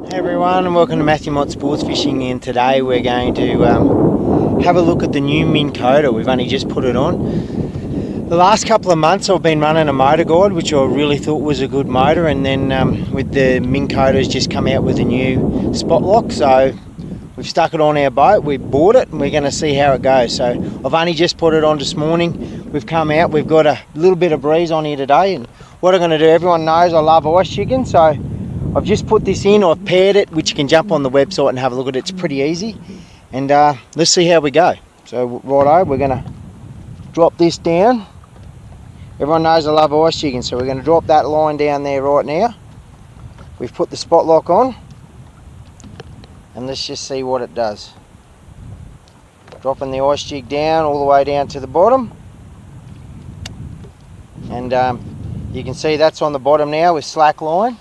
Hey everyone, and welcome to Matthew Mott Sports Fishing. And today we're going to have a look at the new Minn Kota. We've only just put it on. The last couple of months I've been running a motor guide, which I really thought was a good motor, and then with the Minn Kota's just come out with a new spot lock, so we've stuck it on our boat. We bought it and we're going to see how it goes. So I've only just put it on this morning. We've come out, we've got a little bit of breeze on here today, and what I'm going to do, everyone knows I love ice chicken, so I've just put this in, I've paired it, which you can jump on the website and have a look at it. It's pretty easy. And let's see how we go. So righto, we're going to drop this down. Everyone knows I love ice chicken, so we're going to drop that line down there right now. We've put the spot lock on. And let's just see what it does. Dropping the ice jig down all the way down to the bottom. And you can see that's on the bottom now with slack line.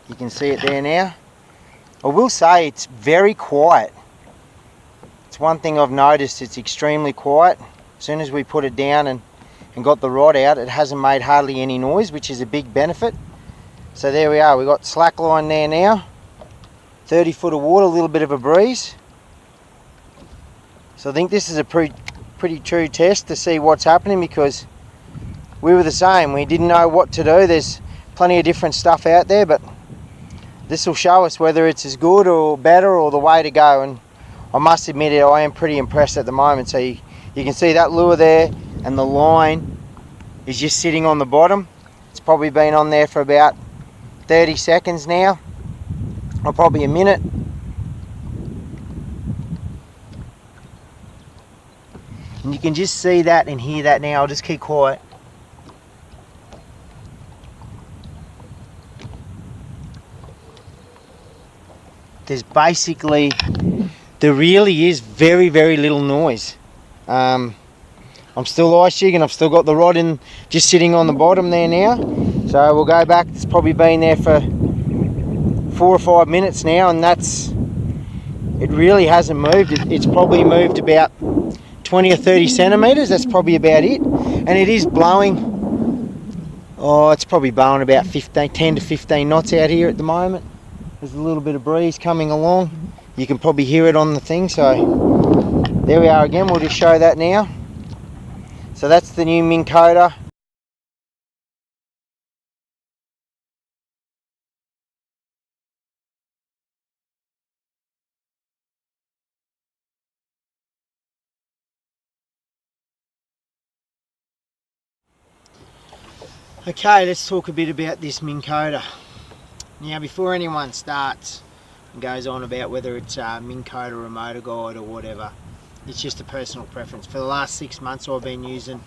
You can see it there now. I will say it's very quiet. It's one thing I've noticed, it's extremely quiet. As soon as we put it down and got the rod out, it hasn't made hardly any noise, which is a big benefit. So there we are, we've got slack line there now. 30 foot of water, a little bit of a breeze. So I think this is a pretty true test to see what's happening, because we were the same. We didn't know what to do. There's plenty of different stuff out there, but this will show us whether it's as good or better or the way to go. And I must admit it, I am pretty impressed at the moment. So you can see that lure there, and the line is just sitting on the bottom. It's probably been on there for about 30 seconds now, or probably a minute. And you can just see that and hear that now. I'll just keep quiet. There really is very little noise. I'm still ice jigging, I've still got the rod in, just sitting on the bottom there now. So we'll go back, it's probably been there for 4 or 5 minutes now, and it really hasn't moved. It's probably moved about 20 or 30 centimetres, that's probably about it. And it is blowing, it's probably blowing about 10 to 15 knots out here at the moment. There's a little bit of breeze coming along. You can probably hear it on the thing, so there we are again. We'll just show that now. So that's the new Minn Kota. Okay, let's talk a bit about this Minn Kota. Now, before anyone starts and goes on about whether it's a Minn Kota or a motor guide or whatever, it's just a personal preference. For the last 6 months I've been using,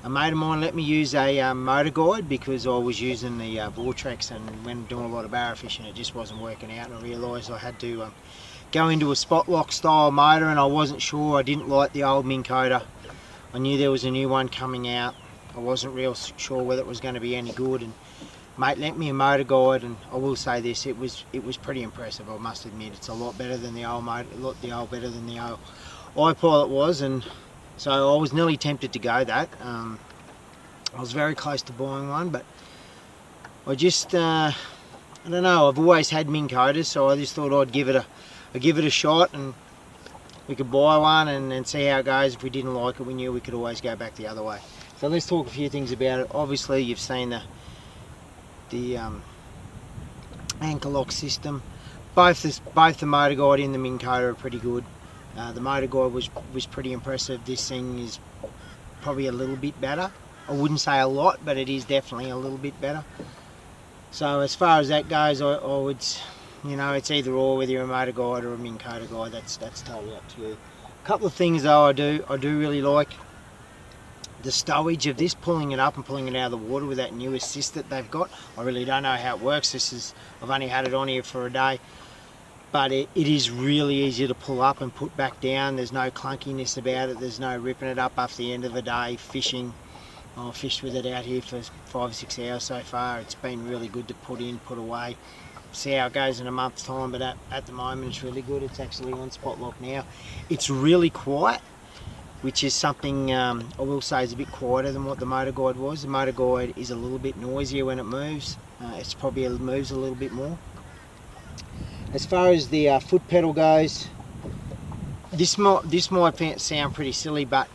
a mate of mine let me use a motor guide because I was using the Vortex, and when doing a lot of barra fishing it just wasn't working out, and I realised I had to go into a spot lock style motor, and I wasn't sure. I didn't like the old Minn Kota. I knew there was a new one coming out. I wasn't real sure whether it was going to be any good, and mate lent me a motor guide, and I will say this, it was pretty impressive. I must admit, it's a lot better than the old motor, better than the old iPilot was, and so I was nearly tempted to go that. I was very close to buying one, but I just I don't know. I've always had Minn Kotas, so I just thought I'd give it a shot, and we could buy one and see how it goes. If we didn't like it, we knew we could always go back the other way. So let's talk a few things about it. Obviously, you've seen the anchor lock system. Both the motor guide and the Minn Kota are pretty good. The motor guide was pretty impressive. This thing is probably a little bit better. I wouldn't say a lot, but it is definitely a little bit better. So as far as that goes, I would, it's either or, whether you're a motor guide or a Minn Kota guide. That's totally up to you. A couple of things though I do really like. The stowage of this, pulling it up and pulling it out of the water with that new assist that they've got. I really don't know how it works. I've only had it on here for a day, but it is really easy to pull up and put back down. There's no clunkiness about it. There's no ripping it up after the end of the day fishing. I've fished with it out here for 5 or 6 hours so far. It's been really good to put in, put away. See how it goes in a month's time, but at the moment it's really good. It's actually on spot lock now. It's really quiet. which is something I will say is a bit quieter than what the Motor Guide was. The Motor Guide is a little bit noisier when it moves. It's probably moves a little bit more. As far as the foot pedal goes, this might sound pretty silly, but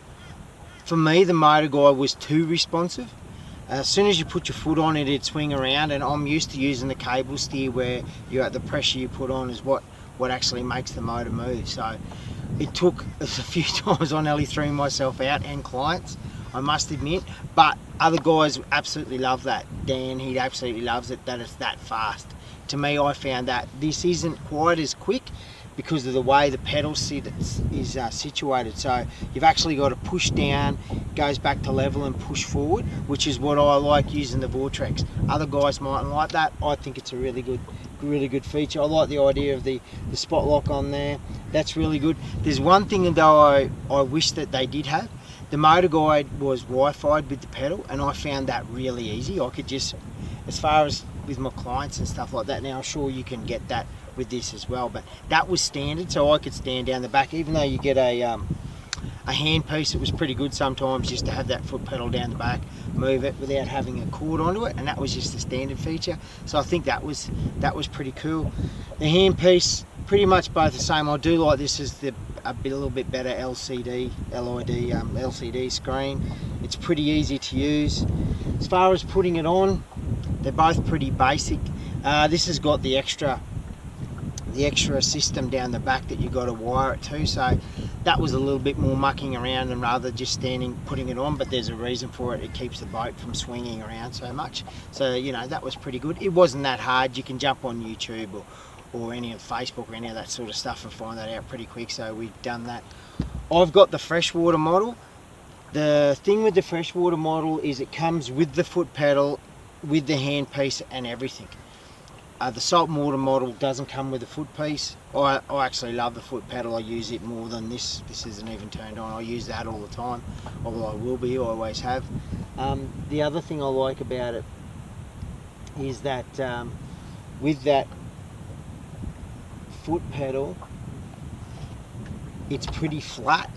for me the Motor Guide was too responsive. As soon as you put your foot on it, it'd swing around, and I'm used to using the cable steer where the pressure you put on is what actually makes the motor move. So it took a few times I nearly threw myself out, and clients, I must admit, but other guys absolutely love that. Dan, he absolutely loves it, that it's that fast. To me, I found that this isn't quite as quick because of the way the pedal sit is situated. So you've actually got to push down, goes back to level, and push forward, which is what I like using the Vortex. Other guys mightn't like that. I think it's a really good feature. I like the idea of the spot lock on there. That's really good. There's one thing though I wish that they did have. The Motor Guide was Wi-Fi'd with the pedal, and I found that really easy. I could just, as far as with my clients and stuff like that, now I'm sure you can get that with this as well, but that was standard, so I could stand down the back. Even though you get a handpiece, it was pretty good sometimes just to have that foot pedal down the back, move it without having a cord onto it, and that was just a standard feature. So I think that was pretty cool. The handpiece, pretty much both the same. I do like this as a little bit better LCD screen. It's pretty easy to use. As far as putting it on, they're both pretty basic. This has got the extra system down the back that you got to wire it to, so that was a little bit more mucking around and rather just putting it on, but there's a reason for it. It keeps the boat from swinging around so much, so you know, that was pretty good. It wasn't that hard. You can jump on YouTube or any of Facebook or any of that sort of stuff and find that out pretty quick, so we've done that. I've got the freshwater model. The thing with the freshwater model is it comes with the foot pedal, with the handpiece and everything. The saltwater model doesn't come with a foot piece. I actually love the foot pedal. I use it more than this. This isn't even turned on. I use that all the time. Although I will be, I always have. The other thing I like about it is that with that foot pedal, it's pretty flat.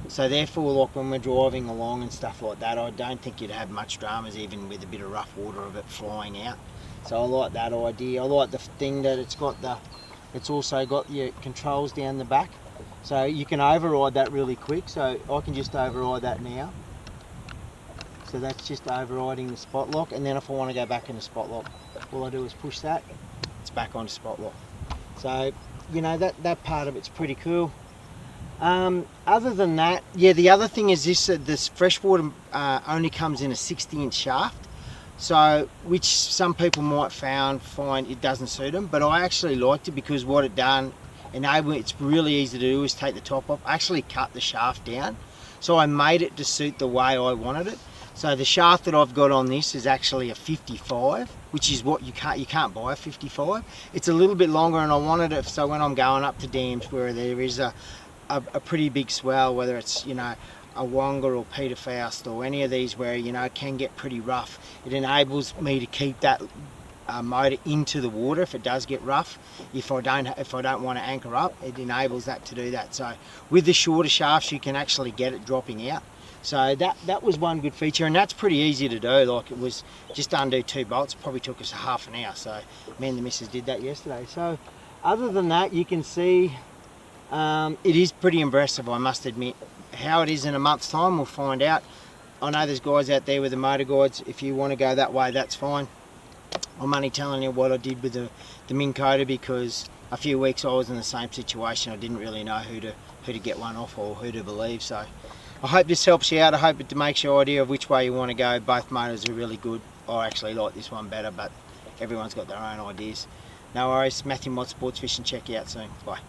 So therefore, like when we're driving along and stuff like that, I don't think you'd have much dramas even with a bit of rough water of it flying out. So I like that idea. I like the thing that it's also got your controls down the back. So you can override that really quick. So I can just override that now. So that's just overriding the spot lock. And then if I want to go back into spot lock, all I do is push that, it's back onto spot lock. So, you know, that part of it's pretty cool. Other than that, yeah, the other thing is this freshwater only comes in a 60-inch shaft, so which some people might find it doesn't suit them, but I actually liked it because what it done, it's really easy to do, is take the top off. I actually cut the shaft down, so I made it to suit the way I wanted it. So the shaft that I've got on this is actually a 55, which is what you can't buy a 55. It's a little bit longer, and I wanted it so when I'm going up to dams where there is a pretty big swell, whether it's, you know, a Wonga or Peter Faust or any of these where, you know, it can get pretty rough, it enables me to keep that motor into the water if it does get rough. If I don't want to anchor up, it enables that to do that. So with the shorter shafts, you can actually get it dropping out. So that was one good feature, and that's pretty easy to do. Like, it was just undo 2 bolts. It probably took us half an hour. So me and the missus did that yesterday. So other than that, you can see it is pretty impressive, I must admit. How it is in a month's time, we'll find out. I know there's guys out there with the Motor Guides. If you want to go that way, that's fine. I'm only telling you what I did with the Minn Kota because a few weeks I was in the same situation. I didn't really know who to get one off or who to believe. So I hope this helps you out. I hope it makes you an idea of which way you want to go. Both motors are really good. I actually like this one better, but everyone's got their own ideas. No worries. Matthew Mott Sports Fishing. Check you out soon. Bye.